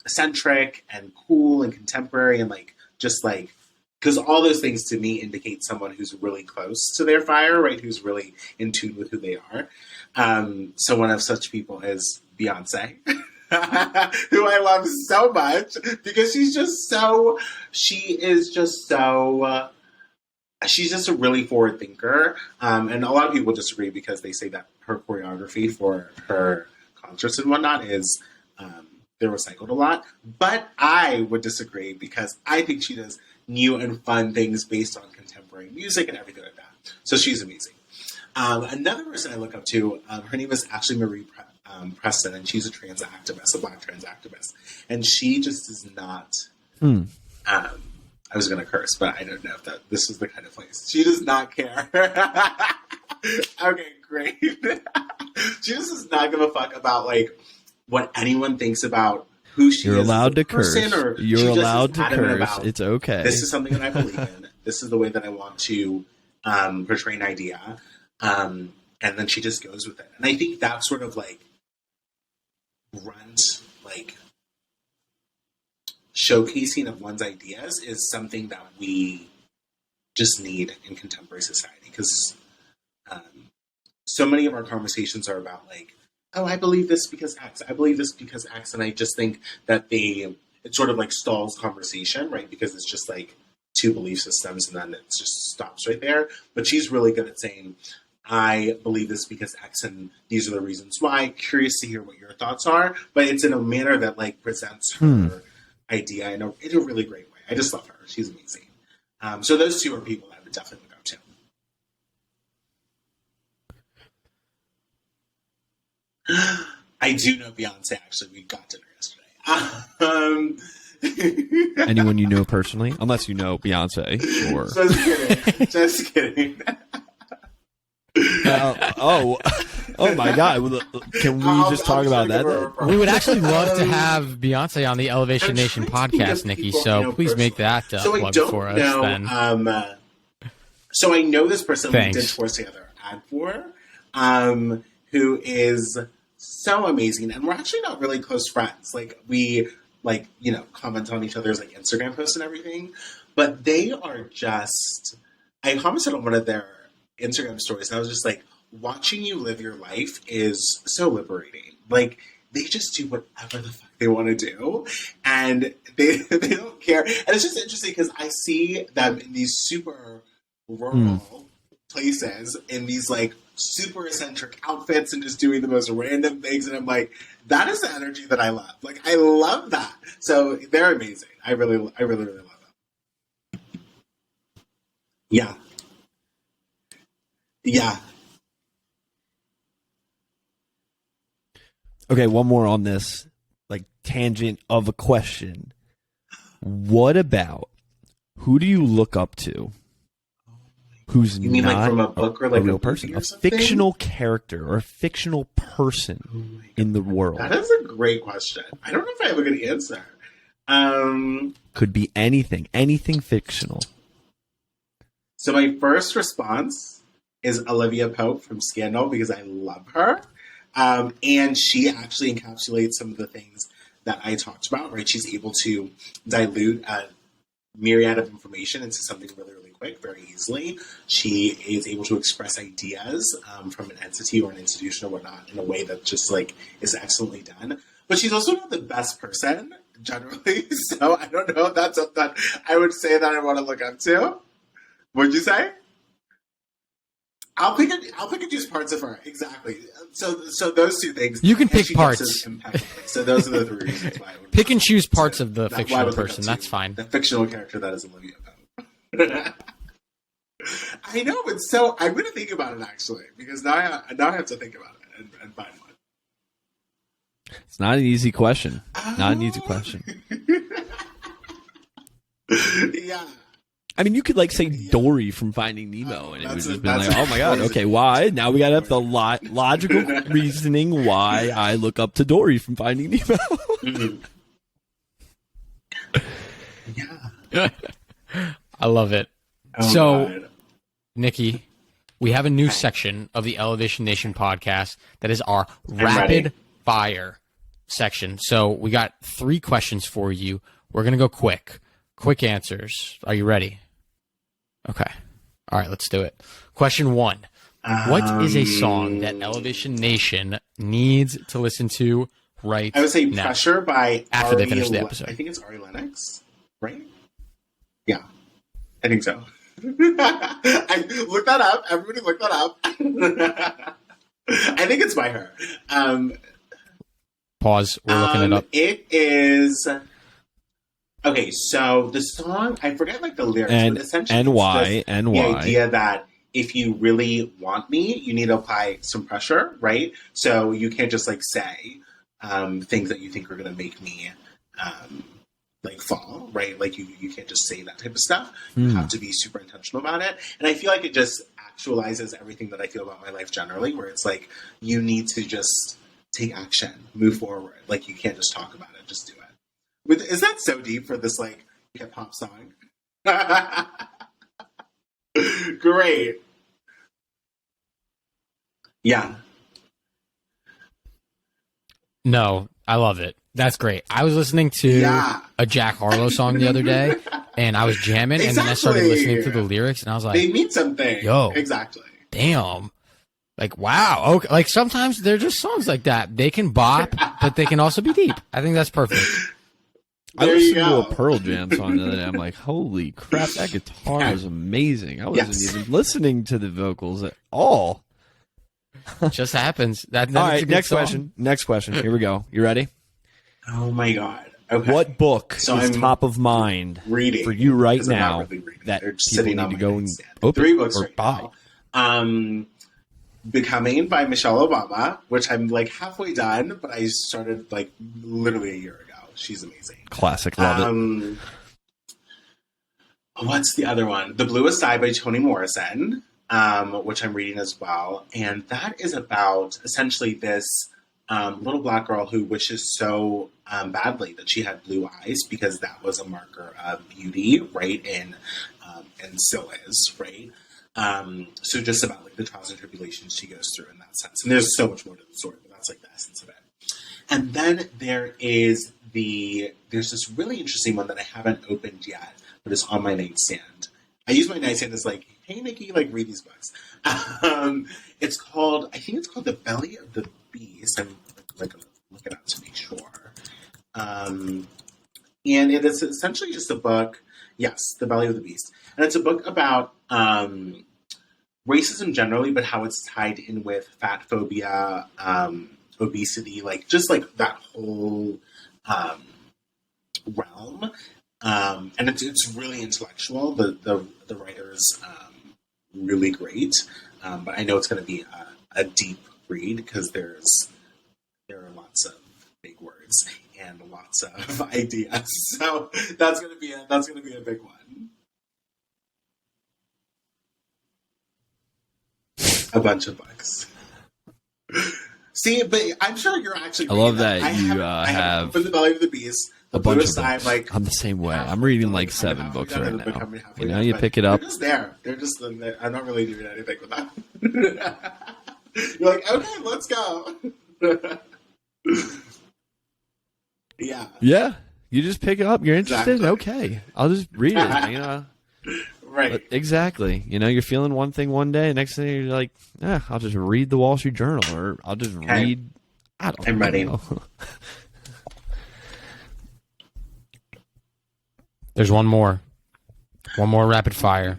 C: eccentric and cool and contemporary and because all those things to me indicate someone who's really close to their fire, right? Who's really in tune with who they are. So one of such people is Beyonce, who I love so much because she's just a really forward thinker. And a lot of people disagree because they say that her choreography for her concerts and whatnot is they're recycled a lot. But I would disagree because I think she does new and fun things based on contemporary music and everything like that. So she's amazing. Another person I look up to, her name is Ashley Marie Preston, and she's a trans activist, a Black trans activist. And she just does not... I was going to curse, but I don't know if this is the kind of place. She does not care. Okay, great. She just does not give a fuck about what anyone thinks about who she is.
A: You're allowed to curse. You're allowed to curse.
C: About,
A: it's okay.
C: This is something that I believe in. This is the way that I want to portray an idea. And then she just goes with it. And I think that sort of showcasing of one's ideas is something that we just need in contemporary society. Because so many of our conversations are about oh, I believe this because X. I believe this because X. And I just think that it sort of stalls conversation, right? Because it's just two belief systems and then it just stops right there. But she's really good at saying, I believe this because X and these are the reasons why. Curious to hear what your thoughts are. But it's in a manner that presents her idea in a really great way. I just love her. She's amazing. So those two are people I would definitely look up to. I do know Beyonce, actually. We got dinner yesterday.
A: Anyone you know personally? Unless you know Beyonce. Or...
C: Just kidding.
A: Oh my God. Can we just talk about that then?
B: We would actually love to have Beyonce on the Elevation Nation podcast, Nikki. So please make that plug for us then.
C: So I know this person
B: Thanks.
C: we did tours together ad for, who is so amazing. And we're actually not really close friends. We comment on each other's Instagram posts and everything. But they are just, I commented on one of their Instagram stories and I was just watching you live your life is so liberating. They just do whatever the fuck they want to do and they don't care. And it's just interesting because I see them in these super rural places in these super eccentric outfits and just doing the most random things. And I'm that is the energy that I love. I love that. So they're amazing. I really love them. Yeah. Yeah.
A: Okay, one more on this, like, tangent of a question. What about, who do you look up to who's
C: You mean
A: not
C: like from a book or like
A: a real
C: a
A: person?
C: movie or
A: A
C: something?
A: fictional character or a fictional person in the world.
C: That is a great question. I don't know if I have a good answer.
A: Could be anything fictional.
C: So my first response is Olivia Pope from Scandal because I love her. And she actually encapsulates some of the things that I talked about, right? She's able to dilute a myriad of information into something really, really quick, very easily. She is able to express ideas from an entity or an institution or whatnot in a way that just like is excellently done. But she's also not the best person generally. So I don't know if that's something I would say that I want to look up to. What'd you say? I'll pick and choose parts of her. Exactly. So those two things.
B: You can
C: and
B: pick
C: she
B: parts.
C: dresses impeccably. So those are the three reasons why I would
B: Pick and choose parts of the
C: why I
B: fictional
C: would look up
B: person.
C: to
B: That's fine.
C: The fictional character that is Olivia Pope. I know, but so I'm going to think about it actually because now I have to think about it and find one.
A: It's not an easy question. Not an easy question.
C: Yeah.
A: I mean, you could like say Dory from Finding Nemo, and it would just be like, "Oh my god, okay, why?" Now we got to have the logical reasoning why I look up to Dory from Finding Nemo.
C: Yeah,
B: I love it.
C: oh,
B: So,
C: God.
B: Nikki, we have a new section of the Elevation Nation podcast that is our
C: ready.
B: rapid fire section. So we got 3 questions for you. We're going to go quick answers. Are you ready? Okay. All right, let's do it. Question 1. What is a song that Elevation Nation needs to listen to right
C: I would say
B: now?
C: Pressure by
B: After they
C: Ari
B: finish the
C: Le-
B: episode.
C: I think it's Ari Lennox, right? Yeah, I think so. I look that up. Everybody look that up. I think it's by her.
B: Pause. We're looking it up.
C: It is... Okay, so the song, I forget like the lyrics,
A: And
C: but essentially
A: and
C: it's
A: why
C: just
A: and
C: the
A: why.
C: idea that if you really want me, you need to apply some pressure, right? So you can't just like say things that you think are going to make me like fall, right? Like you can't just say that type of stuff. You have to be super intentional about it. And I feel like it just actualizes everything that I feel about my life generally, where it's like you need to just take action, move forward. Like you can't just talk about it, just do it. Is that so deep for this like hip hop song? Great. Yeah.
B: No, I love it. That's great. I was listening to a Jack Harlow song the other day, and I was jamming, and then I started listening to the lyrics, and I was like,
C: they mean something.
B: Yo.
C: Exactly.
B: damn. Like, wow. Okay. Like, sometimes they're just songs like that. They can bop, but they can also be deep. I think that's perfect.
A: I
C: There you
A: listened to
C: go.
A: a Pearl Jam song the other day. I'm like, holy crap, that guitar is amazing. I wasn't even listening to the vocals at all.
B: Just happens. That's
A: All
B: a
A: right,
B: good
A: next
B: song.
A: question. Next question. Here we go. You ready?
C: Oh my god. Okay.
A: What book
C: So
A: is
C: I'm
A: top of mind
C: reading
A: for you right
C: because I'm not
A: now
C: really reading.
A: that
C: They're
A: people
C: sitting
A: need
C: on
A: to
C: my
A: go and
C: nightstand.
A: open
C: 3 books
A: or
C: right
A: buy?
C: now. Becoming by Michelle Obama, which I'm like halfway done, but I started like literally a year ago. She's amazing.
A: Classic. Love it.
C: What's the other one? The Bluest Eye by Toni Morrison, which I'm reading as well. And that is about essentially this little black girl who wishes so badly that she had blue eyes because that was a marker of beauty, right? And still is, right? So just about like the trials and tribulations she goes through in that sense. And there's so much more to the story, but that's like the essence of it. And then there's this really interesting one that I haven't opened yet, but it's on my nightstand. I use my nightstand as like, hey Nikki, like read these books. I think it's called The Belly of the Beast. I'm like gonna look it up to make sure. And it is essentially just a book. Yes, The Belly of the Beast. And it's a book about racism generally, but how it's tied in with fat phobia, obesity, like just like that whole realm. And it's really intellectual. The writer's really great. But I know it's going to be a deep read because there are lots big words and lots of ideas. So that's gonna be a big one. A bunch of books. See, but I'm sure you're actually.
A: I love that
C: I
A: have
C: Open the Belly of the Beast.
A: a bunch of
C: Side,
A: books.
C: Like,
A: I'm the same way. I'm reading like 7 books right now. You know, you pick it up.
C: They're just there. They're just there. I'm not really doing anything with them. You're like, okay, let's go. Yeah.
A: Yeah. You just pick it up. You're interested?
C: Exactly.
A: Okay. I'll just read it. You know.
C: Right.
A: But exactly. You know, you're feeling one thing one day, next thing you're like, I'll just read the Wall Street Journal, or I'll just read. I'm
C: ready.
B: There's one more rapid fire.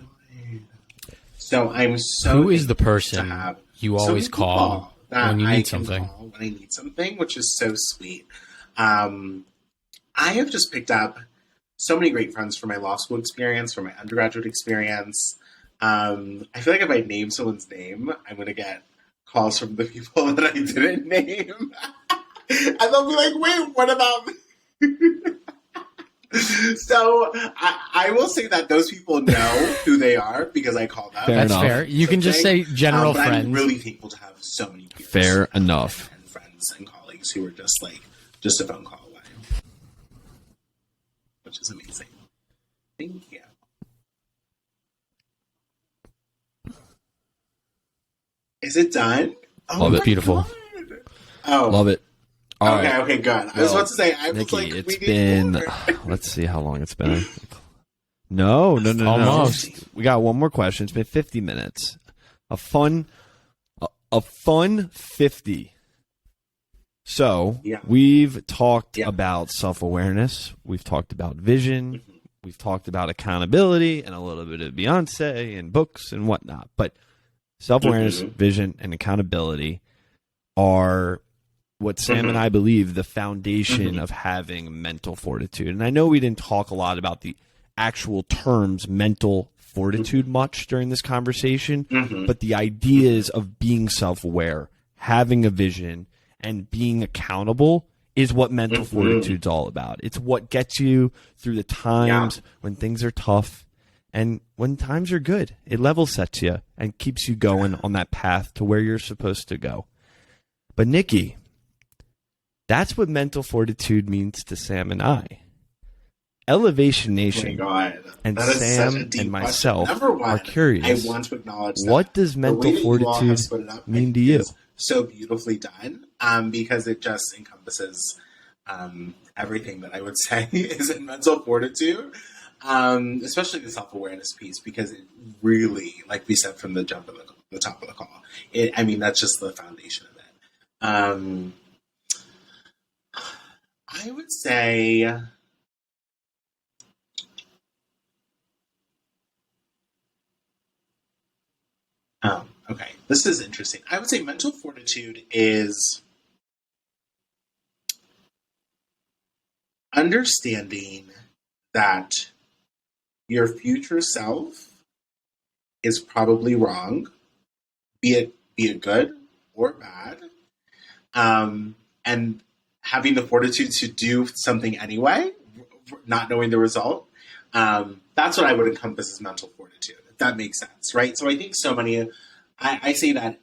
C: So I'm so.
B: Who is the person you always call when you need something?
C: When I need something, which is so sweet. I have just picked up so many great friends from my law school experience, from my undergraduate experience. I feel like if I name someone's name, I'm going to get calls from the people that I didn't name. And they'll be like, wait, what about me? So I will say that those people know who they are because I call them.
B: That's fair. You can just say general friends.
C: I'm really thankful to have so many people.
A: Fair enough.
C: And friends and colleagues who are just a phone call away. Which is amazing. Thank you. Is it done? Oh,
A: Love it.
B: Beautiful.
C: God. Oh,
A: Love it. All right.
C: Okay, good. I was about to say,
A: Nikki, it's been. Let's see how long it's been. No.
B: Almost.
A: We got one more question. It's been 50 minutes. A fun 50. So we've talked about self-awareness. We've talked about vision.
C: Mm-hmm.
A: We've talked about accountability and a little bit of Beyonce and books and whatnot. But self-awareness, vision, and accountability are what Sam and I believe the foundation of having mental fortitude. And I know we didn't talk a lot about the actual terms mental fortitude much during this conversation, but the ideas of being self-aware, having a vision, and being accountable is what mental fortitude's all about. It's what gets you through the times when things are tough and when times are good. It level sets you and keeps you going on that path to where you're supposed to go. But Nikki, that's what mental fortitude means to Sam and I. Elevation Nation and Sam and myself are curious.
C: I want to acknowledge that.
A: What does mental fortitude mean to you?
C: So beautifully done, because it just encompasses everything that I would say is in mental fortitude, especially the self-awareness piece, because it really, like we said from the top of the call, that's just the foundation of it. I would say, okay, this is interesting. I would say mental fortitude is understanding that your future self is probably wrong, be it good or bad, and having the fortitude to do something anyway, not knowing the result. That's what I would encompass as mental fortitude, if that makes sense, right? So I think I say that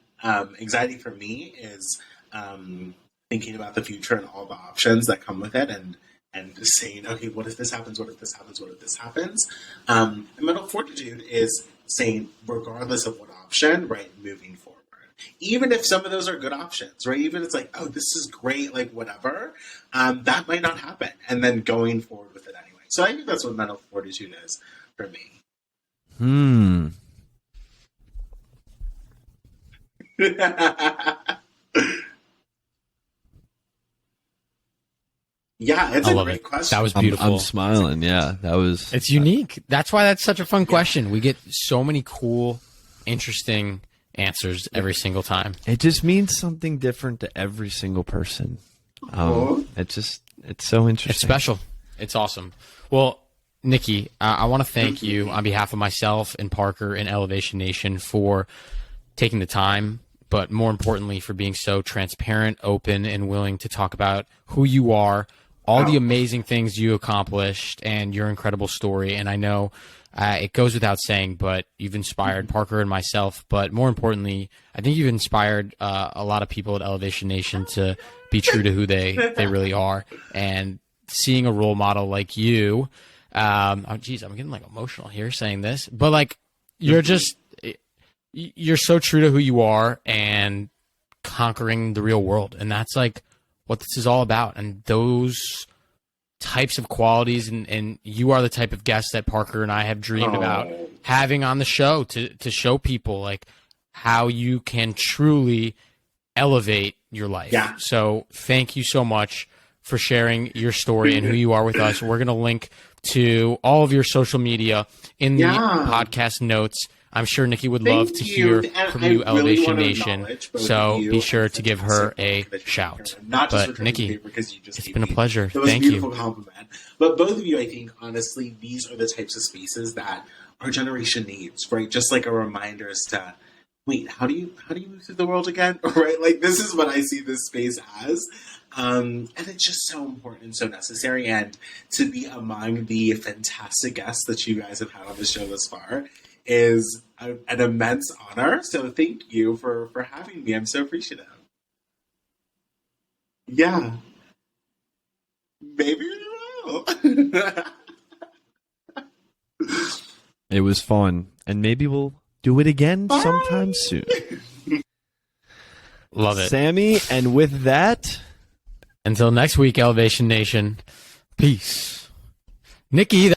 C: anxiety for me is thinking about the future and all the options that come with it, and saying, okay, what if this happens? What if this happens? What if this happens? And mental fortitude is saying, regardless of what option, right, moving forward. Even if some of those are good options, right? Even if it's like, oh, this is great, like whatever, that might not happen. And then going forward with it anyway. So I think that's what mental fortitude is for me. Yeah, it's a great question.
B: That was beautiful.
A: I'm smiling. Yeah, that was.
B: It's unique. That's why that's such a fun question. We get so many cool, interesting answers every single time.
A: It just means something different to every single person. It's so interesting.
B: It's special. It's awesome. Well, Nikki, I want to thank you on behalf of myself and Parker and Elevation Nation for taking the time, but more importantly for being so transparent, open, and willing to talk about who you are, all the amazing things you accomplished, and your incredible story. And I know it goes without saying, but you've inspired Parker and myself. But more importantly, I think you've inspired a lot of people at Elevation Nation to be true to who they really are. And seeing a role model like you, oh geez, I'm getting like emotional here saying this, but like you're so true to who you are and conquering the real world. And that's like what this is all about. And those types of qualities, and you are the type of guest that Parker and I have dreamed about having on the show to show people like how you can truly elevate your life.
C: Yeah.
B: So thank you so much for sharing your story and who you are with us. We're going to link to all of your social media in the podcast notes. I'm sure Nikki would love to hear from you, Elevation Nation. So be sure to give her a shout. But Nikki, it's been a pleasure. Thank you.
C: Compliment. But both of you, I think, honestly, these are the types of spaces that our generation needs, right? Just like a reminder as to, wait, how do you move through the world again? Right? Like, this is what I see this space as. And it's just so important and so necessary. And to be among the fantastic guests that you guys have had on the show thus far is an immense honor. So thank you for having me. I'm so appreciative. Yeah. Maybe we will.
A: It was fun. And maybe we'll do it again sometime soon.
B: Love it.
A: Sammy, and with that,
B: until next week, Elevation Nation, peace. Nikki.